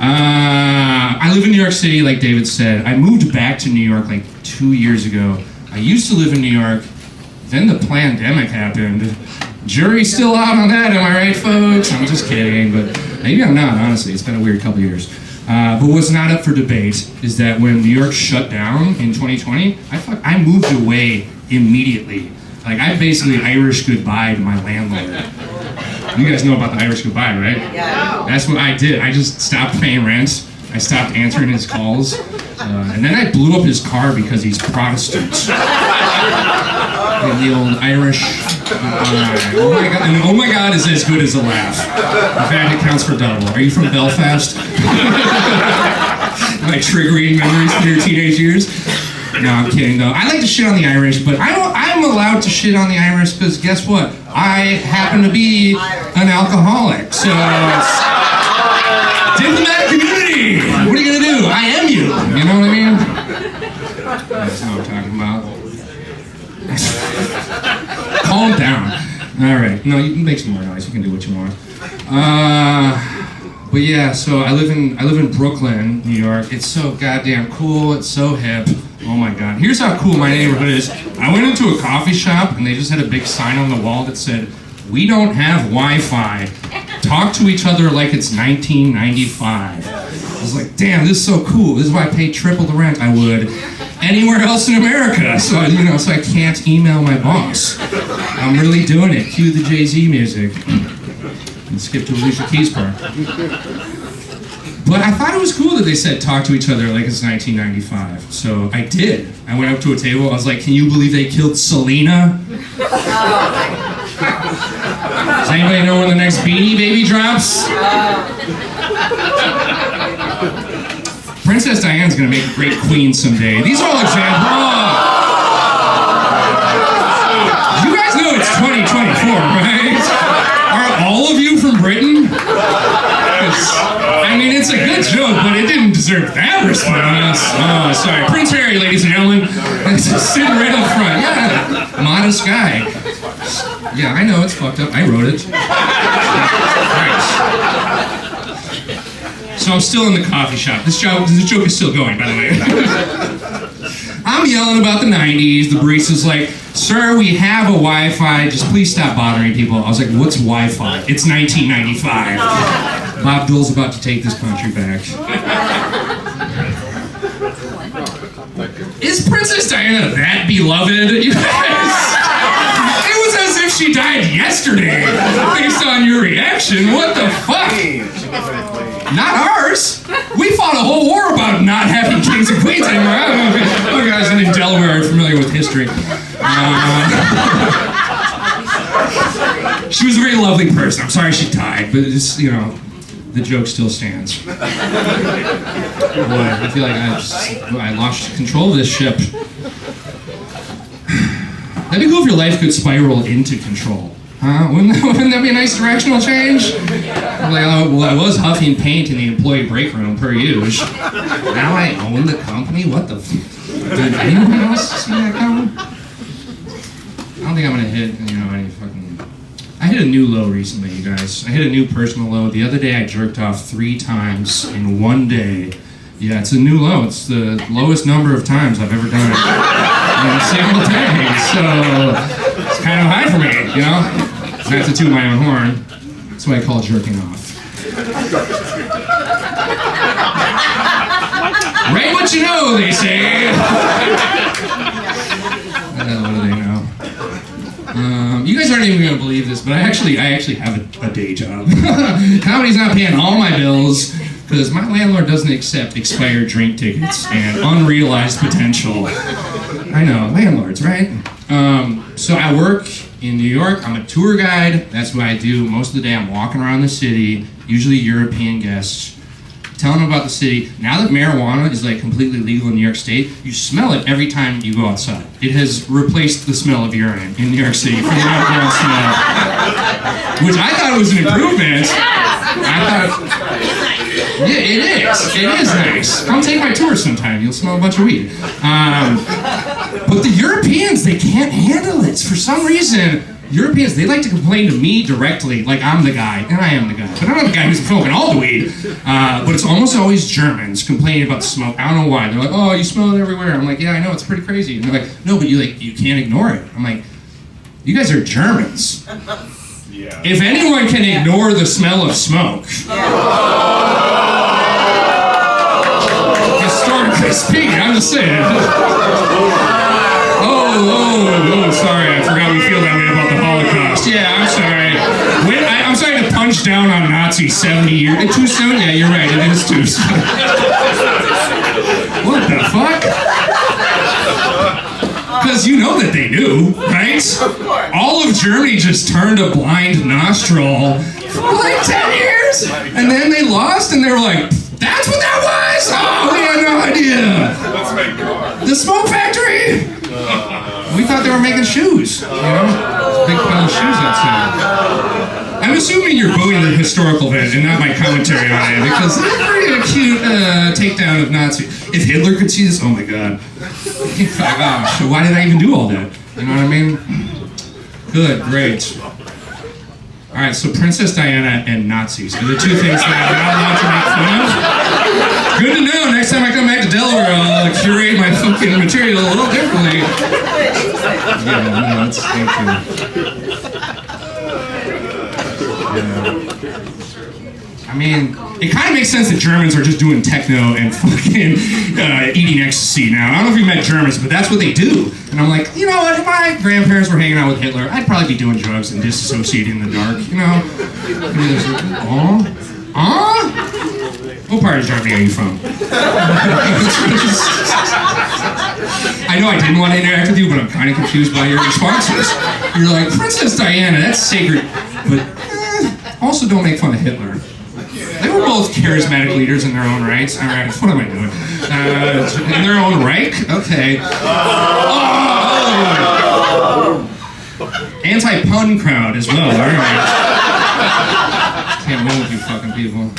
I live in New York City, like David said. I moved back to New York like 2 years ago. I used to live in New York. Then the pandemic happened. Jury's still out on that, am I right, folks? I'm just kidding, but maybe I'm not, honestly. It's been a weird couple years. But what's not up for debate is that when New York shut down in 2020, I moved away immediately. Like, I basically Irish goodbye to my landlord. You guys know about the Irish goodbye, right? Yeah. That's what I did. I just stopped paying rent. I stopped answering his calls. And then I blew up his car because he's Protestant. And the old Irish goodbye. Oh my God. And oh my God is as good as a laugh. In fact, it counts for double. Are you from Belfast? Like triggering memories from your teenage years? No, I'm kidding though. I like to shit on the Irish, but I'm allowed to shit on the Irish because guess what? I happen to be an alcoholic. So it's diplomatic community. What are you gonna do? I am you. You know what I mean? That's what I'm talking about. Calm down. All right. No, you can make some more noise. You can do what you want. But yeah, so I live in Brooklyn, New York. It's so goddamn cool. It's so hip. Oh my God. Here's how cool my neighborhood is. I went into a coffee shop and they just had a big sign on the wall that said, "We don't have Wi-Fi. Talk to each other like it's 1995. I was like, damn, this is so cool. This is why I pay triple the rent I would anywhere else in America. So I can't email my boss. I'm really doing it. Cue the Jay-Z music. And skip to Alicia Keys part. But I thought it was cool that they said talk to each other like it's 1995. So I did. I went up to a table. I was like, can you believe they killed Selena? Does anybody know when the next Beanie Baby drops? Princess Diana's gonna make a great queen someday. These are all examples. Oh. You guys know it's 2024, right? Are all of you from Britain? I mean, it's a good joke, but it didn't deserve that response. Oh, sorry. Prince Harry, ladies and gentlemen. Sitting right up front. Yeah, modest guy. Yeah, I know, it's fucked up. I wrote it. Right. So I'm still in the coffee shop. This joke is still going, by the way. I'm yelling about the 90s. The barista's like, sir, we have a Wi-Fi. Just please stop bothering people. I was like, what's Wi-Fi? It's 1995. Bob Dole's about to take this country back. Is Princess Diana that beloved? You guys? It was as if she died yesterday, based on your reaction. What the fuck? Not ours. We fought a whole war about not having kings and queens anymore. I don't know if you guys in Delaware are familiar with history. She was a very lovely person. I'm sorry she died, but it's, the joke still stands. Boy, I feel like I lost control of this ship. That'd be cool if your life could spiral into control. Wouldn't that be a nice directional change? Like, I was huffing paint in the employee break room per usual. Now I own the company? What the Did anyone else see that coming? I don't think I'm gonna hit, any fucking... I hit a new low recently, you guys. I hit a new personal low. The other day I jerked off 3 times in one day. Yeah, it's a new low. It's the lowest number of times I've ever done it in a single day. So it's kind of high for me, Not to toot my own horn. That's what I call jerking off. Right what you know, they say. What do they know? You guys aren't even going to believe this, but I actually have a day job. Comedy's not paying all my bills because my landlord doesn't accept expired drink tickets and unrealized potential. I know, landlords, right? So I work in New York. I'm a tour guide. That's what I do. Most of the day I'm walking around the city, usually European guests, telling them about the city. Now that marijuana is completely legal in New York State, you smell it every time you go outside. It has replaced the smell of urine in New York City for the underground smell, which I thought was an improvement. Yeah, it is. It is nice. Come take my tour sometime. You'll smell a bunch of weed. But the Europeans, they can't handle it. For some reason, Europeans, they like to complain to me directly, like I'm the guy, and I am the guy. But I'm not the guy who's smoking all the weed. But it's almost always Germans complaining about the smoke. I don't know why. They're like, oh, you smell it everywhere. I'm like, yeah, I know, it's pretty crazy. And they're like, no, but you can't ignore it. I'm like, you guys are Germans. Yeah. If anyone can ignore the smell of smoke, historically speaking, I'm just saying. Oh, sorry, I forgot we feel that way about the Holocaust. Yeah, I'm sorry. I'm sorry to punch down on Nazis 70 years. Too soon? Yeah, you're right, it is too soon. What the fuck? Because you know that they knew, right? All of Germany just turned a blind nostril for like 10 years. And then they lost and they were like, that's what that was? Oh, we had no idea. The smoke factory? We thought they were making shoes, you know? There's a big pile of shoes outside. I'm assuming you're booing the historical event and not my commentary on it, because it's a pretty acute takedown of Nazis. If Hitler could see this, oh my god. Gosh, so why did I even do all that? You know what I mean? Good, great. Alright, so Princess Diana and Nazis are the two things that I'm not allowed to make fun of. Good to know. Next time I come back to Delaware, I'll curate my fucking material a little differently. Yeah, no, thank you. Yeah. I mean, it kind of makes sense that Germans are just doing techno and fucking eating ecstasy now. I don't know if you met Germans, but that's what they do. And I'm like, you know what? If my grandparents were hanging out with Hitler, I'd probably be doing drugs and disassociating in the dark, you know? What part of Germany are you from? I know I didn't want to interact with you, but I'm kind of confused by your responses. You're like, Princess Diana, that's sacred, but also don't make fun of Hitler. They were both charismatic leaders in their own rights. All right, what am I doing? In their own right? Okay. Oh! Anti-pun crowd as well, all right. Can't win with you fucking people.